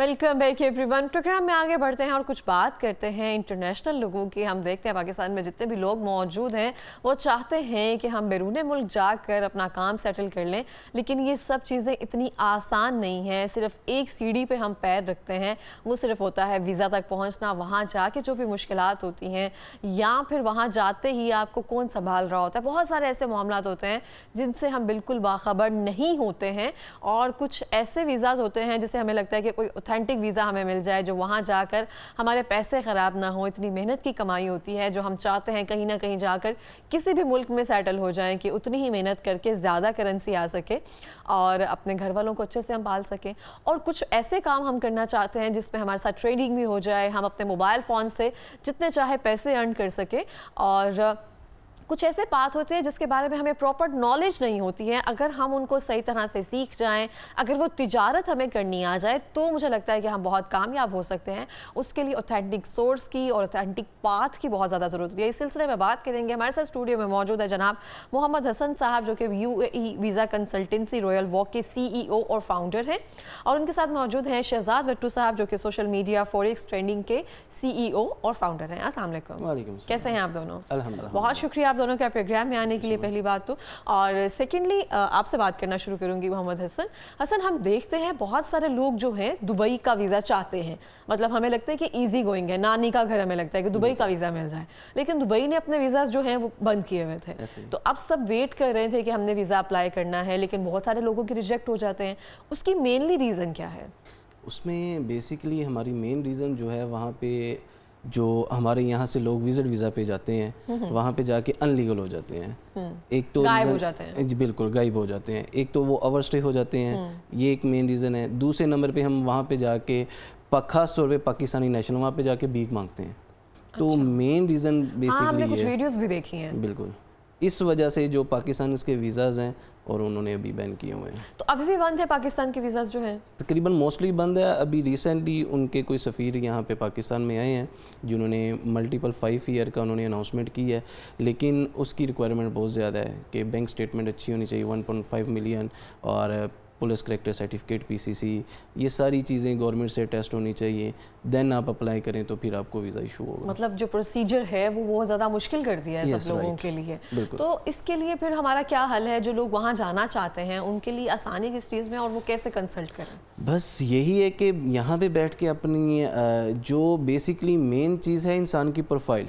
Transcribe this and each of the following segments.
Welcome back everyone. Programme में आगे बढ़ते हैं और कुछ बात करते हैं इंटरनेशनल लोगों की। हम देखते हैं पाकिस्तान में जितने भी लोग मौजूद हैं वो चाहते हैं कि हम बैरून मुल्क जाकर अपना काम सेटल कर लें, लेकिन ये सब चीज़ें इतनी आसान नहीं हैं। सिर्फ एक सीढ़ी पे हम पैर रखते हैं, वो सिर्फ होता है वीज़ा तक पहुँचना। वहाँ जाके जो भी मुश्किलात होती हैं या फिर वहाँ जाते ही आपको कौन संभाल रहा होता है, बहुत सारे ऐसे मामलात होते हैं जिनसे हम बिल्कुल बाखबर नहीं होते हैं। और कुछ ऐसे वीज़ाज़ होते हैं जिसे हमें लगता है कि कोई ऑथेंटिक वीज़ा हमें मिल जाए जो वहाँ जाकर हमारे पैसे ख़राब ना हो। इतनी मेहनत की कमाई होती है जो हम चाहते हैं कहीं ना कहीं जाकर किसी भी मुल्क में सेटल हो जाएं कि उतनी ही मेहनत करके ज़्यादा करेंसी आ सके और अपने घर वालों को अच्छे से हम पाल सकें। और कुछ ऐसे काम हम करना चाहते हैं जिसमें हमारे साथ ट्रेडिंग भी हो जाए, हम अपने मोबाइल फ़ोन से जितने चाहे पैसे अर्न कर सके। और कुछ ऐसे पाथ होते हैं जिसके बारे में हमें प्रॉपर नॉलेज नहीं होती है। अगर हम उनको सही तरह से सीख जाएं, अगर वो तिजारत हमें करनी आ जाए, तो मुझे लगता है कि हम बहुत कामयाब हो सकते हैं। उसके लिए ऑथेंटिक सोर्स की और ऑथेंटिक पाथ की बहुत ज़्यादा ज़रूरत होती है। इस सिलसिले में बात करेंगे। हमारे साथ स्टूडियो में मौजूद है जनाब मोहम्मद हसन साहब, जो कि UAE visa consultancy royal walk के CEO और फाउंडर हैं। और उनके साथ मौजूद हैं शहजाद वट्टू साहब, जो कि सोशल मीडिया फॉरेक्स ट्रेंडिंग के CEO और फाउंडर हैं। अस्सलाम वालेकुम। कैसे हैं आप दोनों? अल्हम्दुलिल्लाह। बहुत शुक्रिया आप दोनों के प्रोग्राम में आने के लिए, पहली बात तो। और सेकेंडली आपसे बात करना शुरू करूंगी मोहम्मद हसन, हम देखते हैं बहुत सारे लोग जो हैं दुबई का वीज़ा चाहते हैं। मतलब हमें लगता है कि इजी गोइंग है, नानी का घर, हमें लगता है कि दुबई का वीज़ा मिल जाए, लेकिन दुबई ने अपने वीज़ा जो हैं वो बंद किए हुए थे। तो अब सब वेट कर रहे थे कि हमने वीज़ा अप्लाई करना है, लेकिन बहुत सारे लोगों की रिजेक्ट हो जाते हैं। उसकी मेनली रीज़न क्या है? उसमें बेसिकली हमारी मेन रीज़न जो है, वहाँ पे जो हमारे यहाँ से लोग विजिट वीज़ा पे जाते हैं, वहाँ पे जाके अनलीगल हो जाते हैं। एक तो गायब हो जाते हैं जी, बिल्कुल गायब हो जाते हैं। एक तो वो ओवर स्टे हो जाते हैं, ये एक मेन रीज़न है। दूसरे नंबर पे हम वहाँ पे जाके खास तौर पे पाकिस्तानी नेशनल वहाँ पे जाके भीख मांगते हैं। तो मेन रीज़न बेसिकली हमने कुछ वीडियोस भी देखी हैं। बिल्कुल इस वजह से जो पाकिस्तान के वीज़ाज़ हैं और उन्होंने अभी बैन किए हुए हैं। तो अभी भी बंद है पाकिस्तान के वीज़ाज़ जो हैं? तकरीबन मोस्टली बंद है। अभी रिसेंटली उनके कोई सफ़ीर यहाँ पे पाकिस्तान में आए हैं जिन्होंने मल्टीपल 5 ईयर का उन्होंने अनाउंसमेंट की है, लेकिन उसकी रिक्वायरमेंट बहुत ज़्यादा है कि बैंक स्टेटमेंट अच्छी होनी चाहिए, 1.5 मिलियन, और पुलिस करेक्टर सर्टिफिकेट PCC, ये सारी चीज़ें गवर्नमेंट से टेस्ट होनी चाहिए। देन आप अप्लाई करें तो फिर आपको वीज़ा इशू होगा। मतलब जो प्रोसीजर है वो बहुत ज़्यादा मुश्किल कर दिया है सब लोगों के लिए। तो इसके लिए फिर हमारा क्या हल है? जो लोग वहाँ जाना चाहते हैं उनके लिए आसानी किस चीज़ में, और वो कैसे कंसल्ट करें? बस यही है कि यहाँ पे बैठ के अपनी जो बेसिकली मेन चीज़ है इंसान की प्रोफाइल,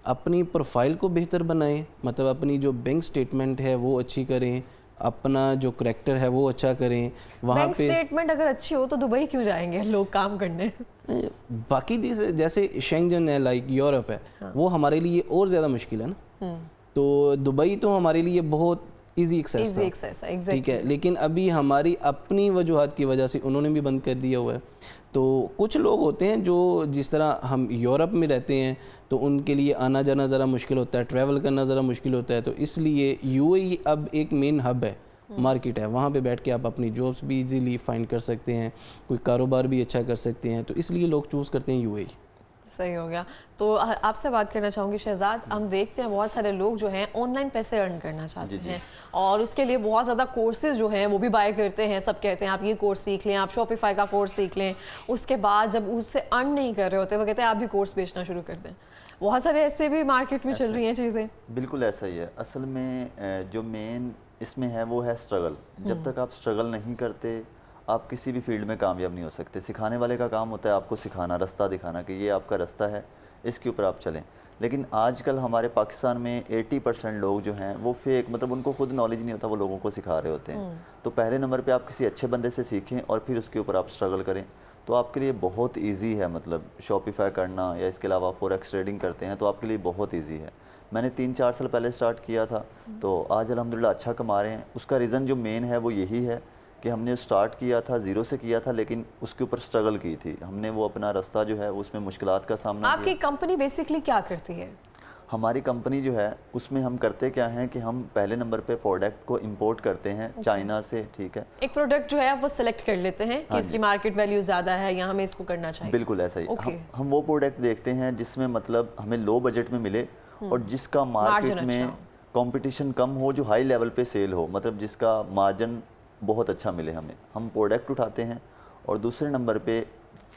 अपनी प्रोफाइल को बेहतर बनाएं। मतलब अपनी जो बैंक स्टेटमेंट है वो अच्छी करें, अपना जो करैक्टर है वो अच्छा करें। वहाँ बैंक पे स्टेटमेंट अगर अच्छी हो तो दुबई क्यों जाएंगे लोग काम करने? बाकी जैसे शेंगन है, लाइक यूरोप है, वो हमारे लिए और ज़्यादा मुश्किल है ना। तो दुबई तो हमारे लिए बहुत इजी एक्सेस था, ठीक है। लेकिन अभी हमारी अपनी वजूहात की वजह से उन्होंने भी बंद कर दिया हुआ है। तो कुछ लोग होते हैं जो जिस तरह हम यूरोप में रहते हैं तो उनके लिए आना जाना ज़रा मुश्किल होता है, ट्रैवल करना ज़रा मुश्किल होता है। तो इसलिए UAE अब एक मेन हब है, मार्केट है। वहाँ पे बैठ के आप अपनी जॉब्स भी इजीली फाइंड कर सकते हैं, कोई कारोबार भी अच्छा कर सकते हैं। तो इसलिए लोग चूज़ करते हैं UAE। सही हो गया। तो आपसे बात करना चाहूँगी शहजाद, हम देखते हैं बहुत सारे लोग जो हैं ऑनलाइन पैसे अर्न करना चाहते हैं और उसके लिए बहुत ज़्यादा कोर्सेज जो हैं वो भी बाय करते हैं। सब कहते हैं आप ये कोर्स सीख लें, आप शॉपिफाई का कोर्स सीख लें। उसके बाद जब उससे अर्न नहीं कर रहे होते वो कहते हैं आप भी कोर्स बेचना शुरू कर दें। बहुत सारे ऐसे भी मार्केट में चल रही हैं चीज़ें। बिल्कुल ऐसा ही है। असल में जो मेन इसमें है वो है स्ट्रगल। जब तक आप स्ट्रगल नहीं करते आप किसी भी फील्ड में कामयाब नहीं हो सकते। सिखाने वाले का काम होता है आपको सिखाना, रास्ता दिखाना कि ये आपका रास्ता है, इसके ऊपर आप चलें। लेकिन आजकल हमारे पाकिस्तान में 80% लोग जो हैं वो फेक, मतलब उनको खुद नॉलेज नहीं होता, वो लोगों को सिखा रहे होते हैं। तो पहले नंबर पे आप किसी अच्छे बंदे से सीखें और फिर उसके ऊपर आप स्ट्रगल करें, तो आपके लिए बहुत ईजी है। मतलब शॉपिफाई करना या इसके अलावा फॉरेक्स ट्रेडिंग करते हैं तो आपके लिए बहुत ईजी है। मैंने 3-4 साल पहले स्टार्ट किया था तो आज अल्हम्दुलिल्लाह अच्छा कमा रहे हैं। उसका रीज़न जो मेन है वो यही है कि हमने स्टार्ट किया था, ज़ीरो से किया था, लेकिन उसके ऊपर स्ट्रगल की थी हमने। वो अपना रास्ता जो है उसमें मुश्किलात का सामना आपकी कंपनी बेसिकली क्या करती है? हमारी कंपनी जो है उसमें हम करते क्या हैं कि हम पहले नंबर पे प्रोडक्ट को इंपोर्ट करते हैं चाइना से, ठीक है। एक प्रोडक्ट जो है आप वो सिलेक्ट कर लेते हैं कि इसकी मार्केट वैल्यू ज़्यादा है या हमें इसको करना चाहिए। बिल्कुल ऐसा ही। हम वो प्रोडक्ट देखते हैं जिसमें मतलब हमें लो बजट में मिले और जिसका मार्केट में कंपटीशन कम हो, जो हाई लेवल पे सेल हो, मतलब जिसका मार्जिन बहुत अच्छा मिले हमें। हम प्रोडक्ट उठाते हैं और दूसरे नंबर पे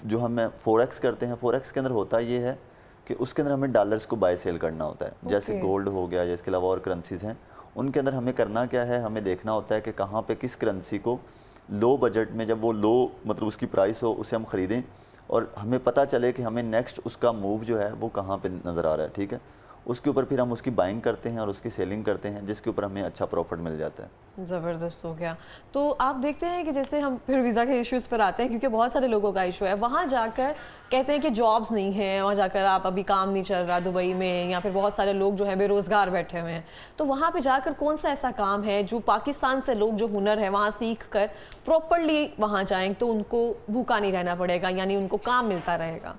जो हम फॉरेक्स करते हैं, फॉरेक्स के अंदर होता ये है कि उसके अंदर हमें डॉलर्स को बाय सेल करना होता है। जैसे गोल्ड हो गया या इसके अलावा और करेंसीज हैं, उनके अंदर हमें करना क्या है, हमें देखना होता है कि कहाँ पे किस करेंसी को लो बजट में, जब वो लो मतलब उसकी प्राइस हो, उसे हम ख़रीदें और हमें पता चले कि हमें नेक्स्ट उसका मूव जो है वो कहाँ पे नज़र आ रहा है, ठीक है। उसके ऊपर फिर हम उसकी बाइंग करते हैं और उसकी सेलिंग करते हैं, जिसके ऊपर हमें अच्छा प्रॉफिट मिल जाता है। ज़बरदस्त हो गया। तो आप देखते हैं कि जैसे हम फिर वीज़ा के इश्यूज़ पर आते हैं, क्योंकि बहुत सारे लोगों का इशू है, वहाँ जाकर कहते हैं कि जॉब्स नहीं है, वहाँ जाकर आप अभी काम नहीं चल रहा दुबई में, या फिर बहुत सारे लोग जो है बेरोज़गार बैठे हुए हैं। तो वहाँ पे जाकर कौन सा ऐसा काम है जो पाकिस्तान से लोग जो हुनर है वहाँ सीख कर प्रॉपरली वहाँ जाएँ तो उनको भूखा नहीं रहना पड़ेगा, यानी उनको काम मिलता रहेगा?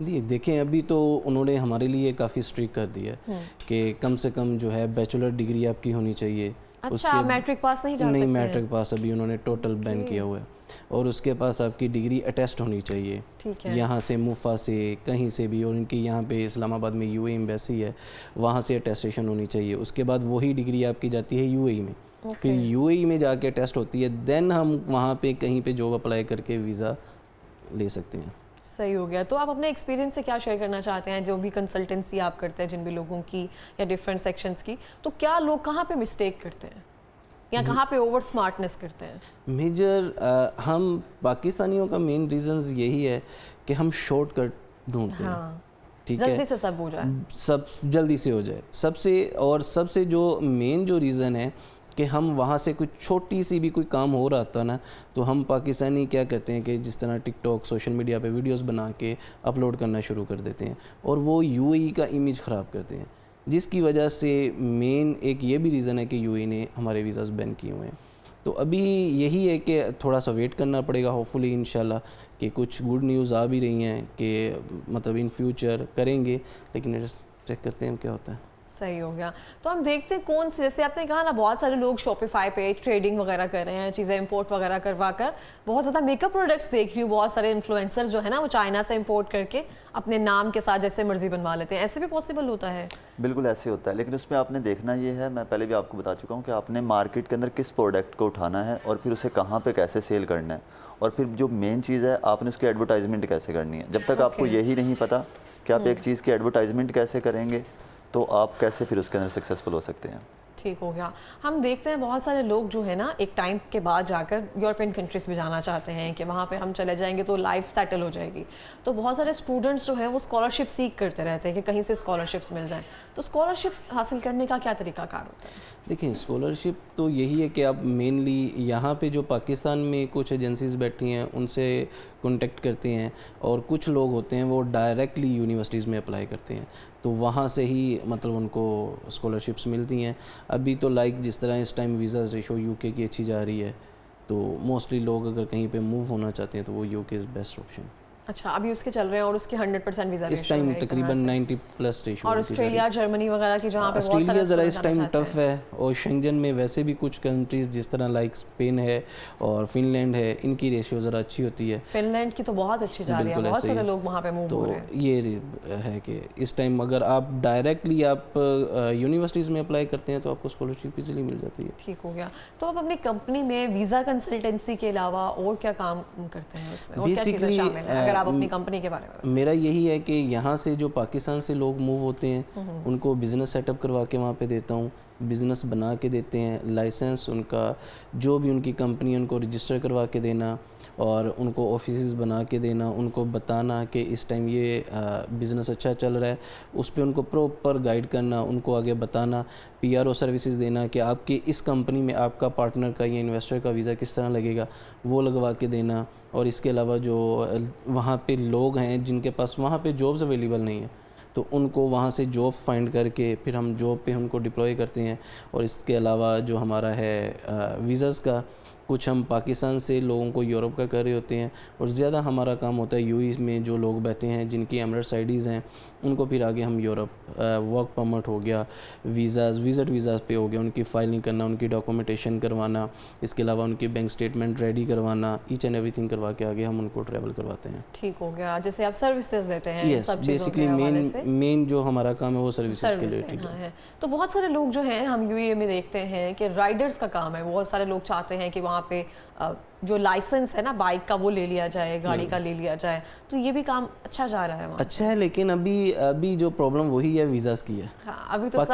देखें, अभी तो उन्होंने हमारे लिए काफ़ी स्ट्रिक्ट कर दिया है कि कम से कम जो है बैचलर डिग्री आपकी होनी चाहिए। अच्छा, मैट्रिक पास नहीं जा सकते? नहीं, मैट्रिक पास अभी उन्होंने टोटल बैन किया हुआ है। और उसके पास आपकी डिग्री अटेस्ट होनी चाहिए, ठीक है, यहाँ से मुफा से कहीं से भी, और उनकी यहाँ पे इस्लामाबाद में यूएई एम्बेसी है, वहाँ से अटेस्टेशन होनी चाहिए। उसके बाद वही डिग्री आपकी जाती है यूएई में, फिर यूएई में जाके टेस्ट होती है, देन हम वहाँ पे कहीं पे जॉब अप्लाई करके वीज़ा ले सकते हैं। सही हो गया। तो आप अपने एक्सपीरियंस से क्या शेयर करना चाहते हैं, जो भी कंसल्टेंसी आप करते हैं जिन भी लोगों की या डिफरेंट सेक्शंस की, तो क्या लोग कहाँ पे मिस्टेक करते हैं या कहाँ पे ओवर स्मार्टनेस करते हैं? मेजर हम पाकिस्तानियों का मेन रीज़न्स यही है कि हम शॉर्टकट ढूंढते हैं। ठीक है, जल्दी से सब हो जाए, सब जल्दी से हो जाए। सबसे जो मेन जो रीज़न है कि हम वहाँ से कुछ छोटी सी भी कोई काम हो रहा था ना, तो हम पाकिस्तानी क्या करते हैं कि जिस तरह टिकटॉक, सोशल मीडिया पे वीडियोस बना के अपलोड करना शुरू कर देते हैं और वो यूएई का इमेज ख़राब करते हैं, जिसकी वजह से मेन एक ये भी रीज़न है कि यूएई ने हमारे वीज़ाज़ बैन किए हुए हैं। तो अभी यही है कि थोड़ा सा वेट करना पड़ेगा, होपफुली इंशाल्लाह कि कुछ गुड न्यूज़ आ भी रही हैं कि मतलब इन फ्यूचर करेंगे, लेकिन चेक करते हैं क्या होता है। सही हो गया। तो हम देखते हैं कौन से, जैसे आपने कहा ना, बहुत सारे लोग शॉपिफाई पे ट्रेडिंग वगैरह कर रहे हैं, चीज़ें इंपोर्ट वगैरह करवा कर। बहुत ज़्यादा मेकअप प्रोडक्ट्स देख रही हूँ, बहुत सारे इन्फ्लुएंसर्स जो है ना वो चाइना से इंपोर्ट करके अपने नाम के साथ जैसे मर्जी बनवा लेते हैं। ऐसे भी पॉसिबल होता है? बिल्कुल ऐसे होता है, लेकिन उसमें आपने देखना ये है, मैं पहले भी आपको बता चुका हूँ कि आपने मार्केट के अंदर किस प्रोडक्ट को उठाना है और फिर उसे कहाँ पे कैसे सेल करना है, और फिर जो मेन चीज़ है आपने उसकी एडवर्टाइजमेंट कैसे करनी है। जब तक आपको यही नहीं पता कि आप एक चीज़ की एडवर्टाइजमेंट कैसे करेंगे, तो आप कैसे फिर उसके अंदर सक्सेसफुल हो सकते हैं। ठीक हो गया। हम देखते हैं बहुत सारे लोग जो है ना एक टाइम के बाद जाकर यूरोपियन कंट्रीज़ में जाना चाहते हैं कि वहाँ पे हम चले जाएंगे तो लाइफ सेटल हो जाएगी। तो बहुत सारे स्टूडेंट्स जो हैं वो स्कॉलरशिप सीख करते रहते हैं कि कहीं से स्कॉलरशिप्स मिल जाएं। तो स्कॉलरशिप्स हासिल करने का क्या तरीकाकार होता है? देखिए, स्कॉलरशिप तो यही है कि आप मेनली यहाँ पे जो पाकिस्तान में कुछ एजेंसीज़ बैठी हैं उनसे कांटेक्ट करते हैं, और कुछ लोग होते हैं वो डायरेक्टली यूनिवर्सिटीज़ में अप्लाई करते हैं, तो वहाँ से ही मतलब उनको स्कॉलरशिप्स मिलती हैं। अभी तो लाइक जिस तरह इस टाइम वीज़ा रेशो यूके की अच्छी जा रही है, तो मोस्टली लोग अगर कहीं पे मूव होना चाहते हैं तो वो यूके इज़ बेस्ट ऑप्शन। अच्छा, अभी उसके चल रहे हैं और उसके 100% वीज़ा इस टाइम तकरीबन 90+ रेशो। और ऑस्ट्रेलिया, जर्मनी वगैरह की जहाँ पे ऑस्ट्रेलिया ज़रा इस टाइम टफ है, और शेंगन में वैसे भी कुछ कंट्रीज़ जिस तरह लाइक स्पेन है और फिनलैंड है, इनकी रेशियो ज़रा अच्छी होती है। फिनलैंड की तो बहुत अच्छी जा रही है, बहुत सारे लोग वहाँ पे मूव हो रहे हैं। तो ये है कि इस टाइम अगर आप डायरेक्टली आप यूनिवर्सिटीज़ में अप्लाई करते हैं तो आपको स्कॉलरशिप इजीली मिल जाती है। ठीक हो गया। तो आप अपनी कंपनी में वीज़ा कंसल्टेंसी के अलावा और क्या काम करते हैं इसमें, और क्या चीज़ें शामिल हैं, अगर आप अपनी कंपनी के बारे में? मेरा यही है कि यहाँ से जो पाकिस्तान से लोग मूव होते हैं उनको बिज़नेस सेटअप करवा के वहाँ पे देता हूँ, बिज़नेस बना के देते हैं, लाइसेंस उनका जो भी उनकी कंपनी है उनको रजिस्टर करवा के देना, और उनको ऑफिस बना के देना, उनको बताना कि इस टाइम ये बिज़नेस अच्छा चल रहा है, उस पर उनको प्रॉपर गाइड करना, उनको आगे बताना, पीआरओ सर्विसेज देना कि आपकी इस कंपनी में आपका पार्टनर का या इन्वेस्टर का वीज़ा किस तरह लगेगा, वो लगवा के देना। और इसके अलावा जो वहाँ पे लोग हैं जिनके पास वहाँ पे जॉब्स अवेलेबल नहीं है, तो उनको वहाँ से जॉब फाइंड करके फिर हम जॉब पे उनको डिप्लॉय करते हैं। और इसके अलावा जो हमारा है वीज़ाज़ का, कुछ हम पाकिस्तान से लोगों को यूरोप का कर रहे होते हैं, और ज़्यादा हमारा काम होता है यूएई में जो लोग बैठे हैं जिनकी एमरेट्स आईडीज़ हैं, उनको फिर आगे हम यूरोप वर्क परमिट हो गया, वीज़ाज़, विज़िट वीज़ाज़ पे हो गया, उनकी फाइलिंग करना, उनकी डॉक्यूमेंटेशन करवाना, इसके अलावा उनकी बैंक स्टेटमेंट रेडी करवाना, ईच एंड एवरीथिंग करवा के आगे हम उनको ट्रैवल करवाते हैं। ठीक हो गया। जैसे आप सर्विसेज देते हैं? यस, बेसिकली मेन जो हमारा काम है वो सर्विसेज के रिलेटेड है। तो बहुत सारे लोग जो हैं हम यूएई में देखते हैं कि राइडर्स का काम है, बहुत सारे लोग चाहते हैं कि वहाँ वहाँ पे जो लाइसेंस है ना बाइक का वो ले लिया जाए, गाड़ी का ले लिया जाए, तो ये भी काम अच्छा जा रहा है वहाँ। अच्छा है, लेकिन अभी जो प्रॉब्लम वही है वीज़ास की है। हाँ, अभी तो सब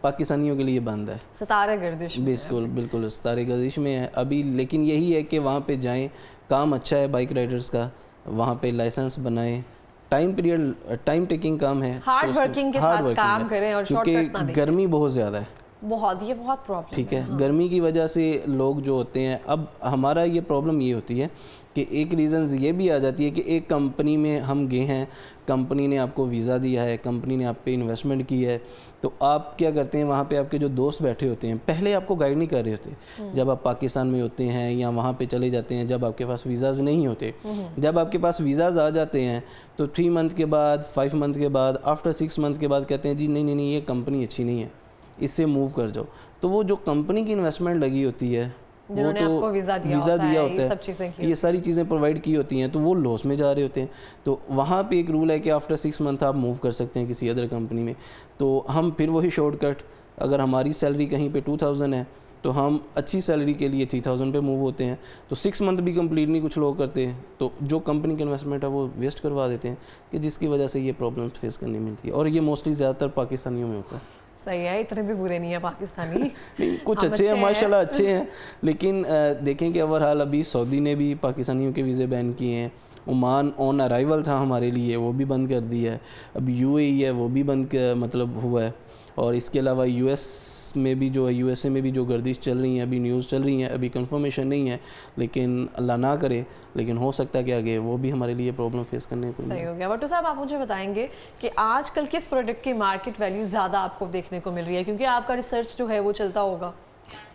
पाकिस्तानियों के लिए बंद है, सितारे गर्दिश में। बिल्कुल सितारे गर्दिश में है अभी। लेकिन यही है कि वहाँ पे जाएं, काम अच्छा है बाइक राइडर्स का, वहाँ पे लाइसेंस बनाएं, टाइम टेकिंग काम है, हार्ड वर्किंग के साथ काम करें और शॉर्टकट्स ना देखें। गर्मी बहुत ज़्यादा है, ये बहुत प्रॉब्लम ठीक है। गर्मी की वजह से लोग जो होते हैं, अब हमारा ये प्रॉब्लम ये होती है कि एक रीज़न्स ये भी आ जाती है कि एक कंपनी में हम गए हैं, कंपनी ने आपको वीज़ा दिया है, कंपनी ने आप पे इन्वेस्टमेंट की है, तो आप क्या करते हैं, वहाँ पे आपके जो दोस्त बैठे होते हैं पहले आपको गाइड नहीं कर रहे होते। जब आप पाकिस्तान में होते हैं या वहाँ पे चले जाते हैं, जब आपके पास वीज़ाज़ नहीं होते, जब आपके पास वीज़ाज़ आ जाते हैं तो 3 मंथ के बाद, 5 मंथ के बाद, आफ्टर 6 मंथ के बाद कहते हैं जी नहीं ये कंपनी अच्छी नहीं है, इससे मूव कर जाओ। तो वो जो कंपनी की इन्वेस्टमेंट लगी होती है, वो तो आपको वीज़ा दिया होता है, ये सारी चीज़ें प्रोवाइड की होती हैं, तो वो लॉस में जा रहे होते हैं। तो वहाँ पे एक रूल है कि आफ्टर 6 मंथ आप मूव कर सकते हैं किसी अदर कंपनी में। तो हम फिर वही शॉर्टकट, अगर हमारी सैलरी कहीं पे 2000 है तो हम अच्छी सैलरी के लिए 3000 पे मूव होते हैं। तो 6 मंथ भी कंप्लीट नहीं कुछ लोग करते हैं, तो जो कंपनी की इन्वेस्टमेंट है वो वेस्ट करवा देते हैं, कि जिसकी वजह से ये प्रॉब्लम्स फेस करनी मिलती है। और ये मोस्टली ज़्यादातर पाकिस्तानियों में होता है। सही है, इतने भी बुरे नहीं है पाकिस्तानी। नहीं, कुछ अच्छे हैं माशाल्लाह, अच्छे हैं, लेकिन देखें कि ओवरऑल अभी सऊदी ने भी पाकिस्तानियों के वीज़े बैन किए हैं, ओमान ऑन अराइवल था हमारे लिए, वो भी बंद कर दिया है, अब यूएई है वो भी बंद मतलब हुआ है। और इसके अलावा यूएस में भी जो है, यूएसए में भी जो गर्दिश चल रही है, अभी न्यूज़ चल रही है, अभी कंफर्मेशन नहीं है, लेकिन अल्लाह ना करे, लेकिन हो सकता है कि आगे वो भी हमारे लिए प्रॉब्लम फेस करने को। सही हो गया। भट्टू साहब, आप मुझे बताएंगे कि आजकल किस प्रोडक्ट की मार्केट वैल्यू ज़्यादा आपको देखने को मिल रही है, क्योंकि आपका रिसर्च जो है वो चलता होगा।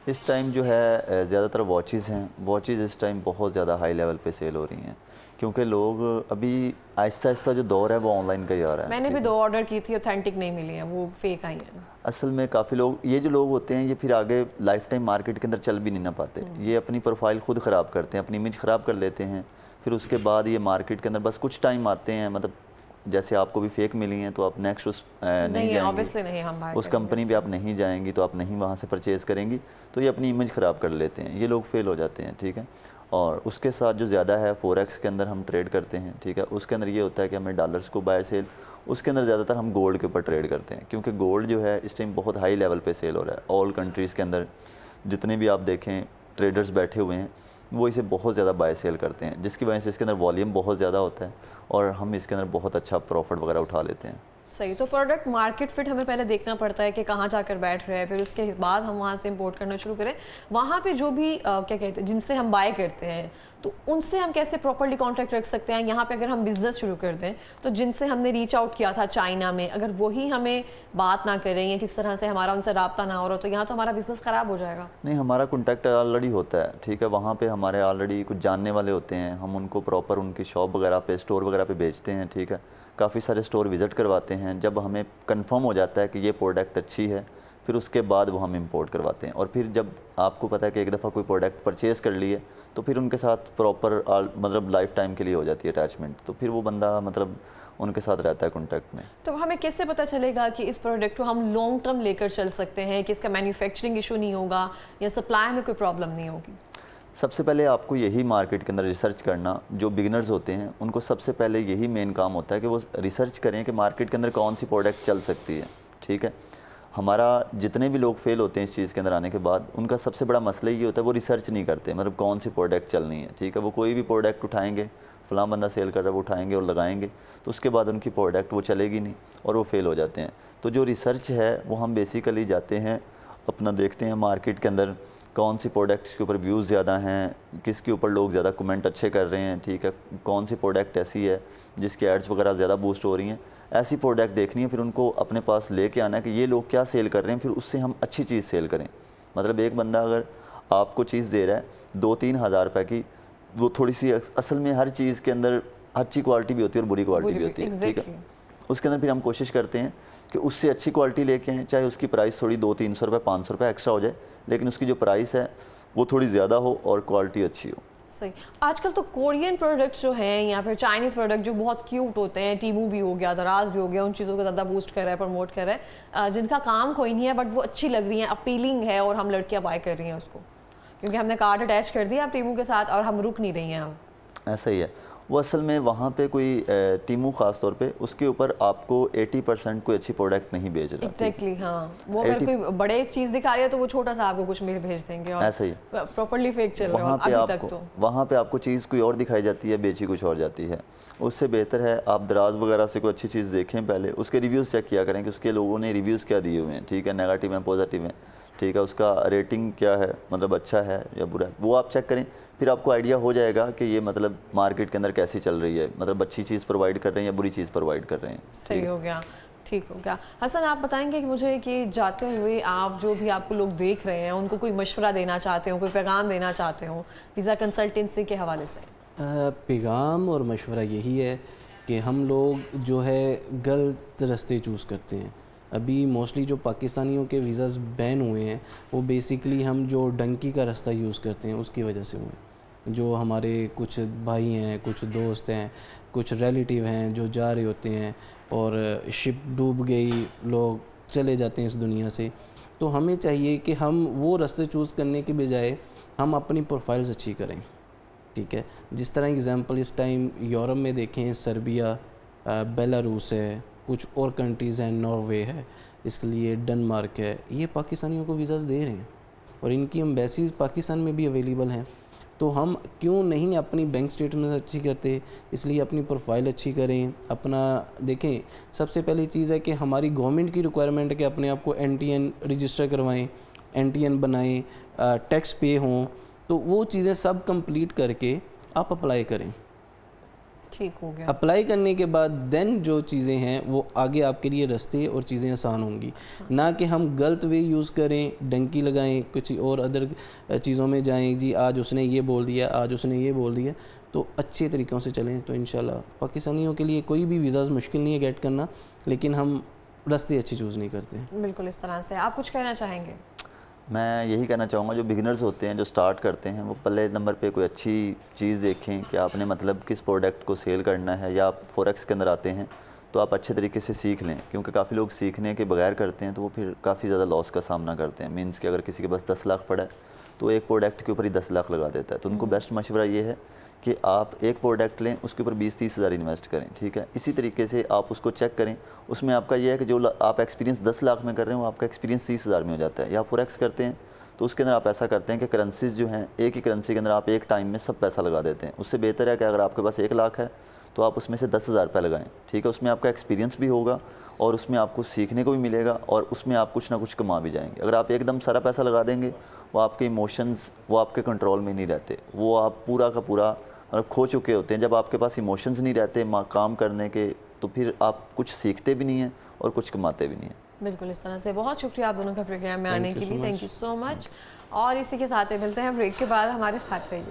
इस टाइम जो है ज़्यादातर वॉचेज़ हैं, वॉचेज़ इस टाइम बहुत ज़्यादा हाई लेवल पे सेल हो रही हैं, क्योंकि लोग अभी आहिस्ता आहिस्ता जो दौर है वो ऑनलाइन का ही आ रहा है। मैंने भी 2 ऑर्डर की थी, ऑथेंटिक नहीं मिली हैं, वो फेक आई हैं। असल में काफ़ी लोग, ये जो लोग होते हैं, ये फिर आगे लाइफ टाइम मार्केट के अंदर चल भी नहीं ना पाते। ये अपनी प्रोफाइल खुद ख़राब करते हैं, अपनी इमेज ख़राब कर लेते हैं, फिर उसके बाद ये मार्केट के अंदर बस कुछ टाइम आते हैं, मतलब जैसे आपको भी फेक मिली हैं तो आप नेक्स्ट नहीं जाएंगी, उस कंपनी पे आप नहीं जाएंगी, तो आप नहीं वहाँ से परचेज़ करेंगी, तो ये अपनी इमेज ख़राब कर लेते हैं, ये लोग फेल हो जाते हैं, ठीक है। और उसके साथ जो ज़्यादा है फॉरेक्स के अंदर हम ट्रेड करते हैं, ठीक है, उसके अंदर ये होता है कि हमें डॉलर्स को बाय सेल, उसके अंदर ज़्यादातर हम गोल्ड के ऊपर ट्रेड करते हैं, क्योंकि गोल्ड जो है इस टाइम बहुत हाई लेवल पे सेल हो रहा है। ऑल कंट्रीज़ के अंदर जितने भी आप देखें ट्रेडर्स बैठे हुए हैं, वो इसे बहुत ज़्यादा बाय सेल करते हैं, जिसकी वजह से इसके अंदर वॉल्यूम बहुत ज़्यादा होता है और हम इसके अंदर बहुत अच्छा प्रॉफिट वगैरह उठा लेते हैं। सही। तो प्रोडक्ट मार्केट फिट हमें पहले देखना पड़ता है कि कहाँ जाकर बैठ रहे हैं, फिर उसके बाद हम वहाँ से इंपोर्ट करना शुरू करें। वहाँ पे जो भी क्या कहते हैं, जिनसे हम बाय करते हैं, तो उनसे हम कैसे प्रॉपर्ली कॉन्टैक्ट रख सकते हैं। यहाँ पे अगर हम बिजनेस शुरू कर दें, तो जिनसे हमने रीच आउट किया था चाइना में, अगर वही हमें बात ना करें या किस तरह से हमारा उनसे रब्ता ना हो रहा, तो यहाँ तो हमारा बिजनेस ख़राब हो जाएगा। नहीं, हमारा कॉन्टैक्ट ऑलरेडी होता है, ठीक है, वहाँ पे हमारे ऑलरेडी कुछ जानने वाले होते हैं, हम उनको प्रॉपर उनकी शॉप वगैरह पे, स्टोर वगैरह पे भेजते हैं, ठीक है। काफ़ी सारे स्टोर विज़िट करवाते हैं, जब हमें कंफर्म हो जाता है कि ये प्रोडक्ट अच्छी है, फिर उसके बाद वो हम इंपोर्ट करवाते हैं। और फिर जब आपको पता है कि एक दफ़ा कोई प्रोडक्ट परचेज़ कर लिए, तो फिर उनके साथ प्रॉपर मतलब लाइफ टाइम के लिए हो जाती है अटैचमेंट, तो फिर वो बंदा मतलब उनके साथ रहता है कॉन्टैक्ट में। तो हमें कैसे पता चलेगा कि इस प्रोडक्ट को हम लॉन्ग टर्म लेकर चल सकते हैं, कि इसका मैन्युफैक्चरिंग इशू नहीं होगा या सप्लाई में कोई प्रॉब्लम नहीं होगी? सबसे पहले आपको यही मार्केट के अंदर रिसर्च करना, जो बिगिनर्स होते हैं उनको सबसे पहले यही मेन काम होता है कि वो रिसर्च करें कि मार्केट के अंदर कौन सी प्रोडक्ट चल सकती है, ठीक है। हमारा जितने भी लोग फेल होते हैं इस चीज़ के अंदर आने के बाद, उनका सबसे बड़ा मसला ये होता है वो रिसर्च नहीं करते, मतलब कौन सी प्रोडक्ट चलनी है, ठीक है। वो कोई भी प्रोडक्ट उठाएंगे, फलां बंदा सेल कर रहा है, वो उठाएंगे और लगाएंगे, तो उसके बाद उनकी प्रोडक्ट वो चलेगी नहीं और वो फेल हो जाते हैं। तो जो रिसर्च है वो हम बेसिकली जाते हैं अपना, देखते हैं मार्केट के अंदर कौन सी प्रोडक्ट्स के ऊपर व्यूज़ ज़्यादा हैं, किसके ऊपर लोग ज़्यादा कमेंट अच्छे कर रहे हैं, ठीक है, कौन सी प्रोडक्ट ऐसी है जिसकी एड्स वगैरह ज़्यादा बूस्ट हो रही हैं, ऐसी प्रोडक्ट देखनी है, फिर उनको अपने पास लेके आना है कि ये लोग क्या सेल कर रहे हैं, फिर उससे हम अच्छी चीज़ सेल करें। मतलब एक बंदा अगर आपको चीज़ दे रहा है 2-3 हज़ार रुपये की, वो थोड़ी सी, असल में हर चीज़ के अंदर अच्छी क्वालिटी भी होती है और बुरी क्वालिटी भी होती है, ठीक है। उसके अंदर फिर हम कोशिश करते हैं कि उससे अच्छी क्वालिटी लेके आएँ, चाहे उसकी प्राइस थोड़ी 200-300 रुपये 500 रुपये एक्स्ट्रा हो जाए, लेकिन उसकी जो प्राइस है वो थोड़ी ज़्यादा हो और क्वालिटी अच्छी हो। सही। आजकल तो कोरियन प्रोडक्ट्स जो हैं या फिर चाइनीज़ प्रोडक्ट जो बहुत क्यूट होते हैं, टीमू भी हो गया, दराज भी हो गया, उन चीज़ों को ज़्यादा बूस्ट कर रहा है, प्रमोट कर रहा है, जिनका काम कोई नहीं है बट वो अच्छी लग रही हैं, अपीलिंग है और हम लड़कियां बाय कर रही हैं उसको। क्योंकि हमने कार्ड अटैच कर दिया अब टीमू के साथ और हम रुक नहीं रही हैं अब। ऐसा ही है। वो असल में वहाँ पे कोई टीमू ख़ास तौर पे उसके ऊपर आपको 80% कोई अच्छी प्रोडक्ट नहीं भेज रहा। एग्जैक्टली हाँ, वो अगर कोई बड़े चीज़ दिखा रही है तो वो छोटा सा आपको कुछ मेल भेज देंगे और ऐसा ही प्रॉपर्ली फेक चल रहा है अभी तक। तो वहाँ पे आपको चीज़ कोई और दिखाई जाती है, बेची कुछ और जाती है। उससे बेहतर है आप दराज वगैरह से कोई अच्छी चीज़ देखें, पहले उसके रिव्यूज़ चेक किया करें कि उसके लोगों ने रिव्यूज़ क्या दिए हुए हैं, ठीक है, नेगेटिव है पॉजिटिव है, ठीक है, उसका रेटिंग क्या है, मतलब अच्छा है या बुरा है, वो आप चेक करें। फिर आपको आइडिया हो जाएगा कि ये मतलब मार्केट के अंदर कैसी चल रही है, मतलब अच्छी चीज़ प्रोवाइड कर रहे हैं या बुरी चीज़ प्रोवाइड कर रहे हैं। सही हो गया, ठीक हो गया। हसन आप बताएंगे कि मुझे कि जाते हुए आप जो भी आपको लोग देख रहे हैं उनको कोई मशवरा देना चाहते हो, कोई पैगाम देना चाहते हो वीज़ा कंसल्टेंसी के हवाले से? पैगाम और मशवरा यही है कि हम लोग जो है गलत रास्ते चूज़ करते हैं। अभी मोस्टली जो पाकिस्तानियों के वीज़ाज़ बैन हुए हैं वो बेसिकली हम जो डंकी का रास्ता यूज़ करते हैं उसकी वजह से हुए हैं। जो हमारे कुछ भाई हैं, कुछ दोस्त हैं, कुछ रिलेटिव हैं जो जा रहे होते हैं और शिप डूब गई, लोग चले जाते हैं इस दुनिया से। तो हमें चाहिए कि हम वो रास्ते चूज़ करने के बजाय हम अपनी प्रोफाइल्स अच्छी करें, ठीक है। जिस तरह एग्ज़ाम्पल इस टाइम यूरोप में देखें, सर्बिया, बेलारूस है, कुछ और कंट्रीज़ हैं, नॉर्वे है, इसके लिए डेनमार्क है, ये पाकिस्तानियों को वीज़ाज़ दे रहे हैं और इनकी एम्बेसीज़ पाकिस्तान में भी अवेलेबल हैं। तो हम क्यों नहीं अपनी बैंक स्टेटमेंट अच्छी करते, इसलिए अपनी प्रोफाइल अच्छी करें। अपना देखें, सबसे पहली चीज़ है कि हमारी गवर्नमेंट की रिक्वायरमेंट है कि अपने आप को NTN रजिस्टर करवाएं, NTN बनाएं, टैक्स पे हों, तो वो चीज़ें सब कंप्लीट करके आप अप्लाई करें। ठीक हो गया। अप्लाई करने के बाद देन जो चीज़ें हैं वो आगे आपके लिए रास्ते और चीज़ें आसान होंगी, ना कि हम गलत वे यूज़ करें, डंकी लगाएं, कुछ और अदर चीज़ों में जाएं। जी आज उसने ये बोल दिया, आज उसने ये बोल दिया, तो अच्छे तरीक़ों से चलें तो इंशाल्लाह पाकिस्तानियों के लिए कोई भी वीज़ाज़ मुश्किल नहीं है गेट करना, लेकिन हम रास्ते अच्छे चूज़ नहीं करते। बिल्कुल इस तरह से। आप कुछ कहना चाहेंगे? मैं यही कहना चाहूँगा, जो बिगिनर्स होते हैं, जो स्टार्ट करते हैं, वो पहले नंबर पे कोई अच्छी चीज़ देखें कि आपने मतलब किस प्रोडक्ट को सेल करना है, या आप फॉरेक्स के अंदर आते हैं तो आप अच्छे तरीके से सीख लें, क्योंकि काफ़ी लोग सीखने के बगैर करते हैं तो वो फिर काफ़ी ज़्यादा लॉस का सामना करते हैं। मीन्स कि अगर किसी के पास 10 लाख पड़ा है तो एक प्रोडक्ट के ऊपर ही 10 लाख लगा देता है। तो उनको बेस्ट मशवरा ये है कि आप एक प्रोडक्ट लें, उसके ऊपर 20-30 हज़ार इन्वेस्ट करें, ठीक है। इसी तरीके से आप उसको चेक करें, उसमें आपका ये है कि जो आप एक्सपीरियंस 10 लाख में कर रहे हैं वो आपका एक्सपीरियंस 30 हज़ार में हो जाता है। या फॉरेक्स करते हैं तो उसके अंदर आप ऐसा करते हैं कि करेंसीज जो हैं, एक ही करेंसी के अंदर आप एक टाइम में सब पैसा लगा देते हैं। उससे बेहतर है कि अगर आपके पास 1 लाख है तो आप उसमें से 10,000 रुपये लगाएं, ठीक है। उसमें आपका एक्सपीरियंस भी होगा और उसमें आपको सीखने को भी मिलेगा और उसमें आप कुछ ना कुछ कमा भी जाएंगे। अगर आप एकदम सारा पैसा लगा देंगे, वो आपके इमोशंस वो आपके कंट्रोल में नहीं रहते, वो आप पूरा का पूरा खो चुके होते हैं। जब आपके पास इमोशंस नहीं रहते काम करने के, तो फिर आप कुछ सीखते भी नहीं हैं और कुछ कमाते भी नहीं हैं। बिल्कुल इस तरह से। बहुत शुक्रिया आप दोनों का प्रोग्राम में आने के लिए, थैंक यू सो मच। और इसी के साथ मिलते हैं ब्रेक के बाद, हमारे साथ रहिए।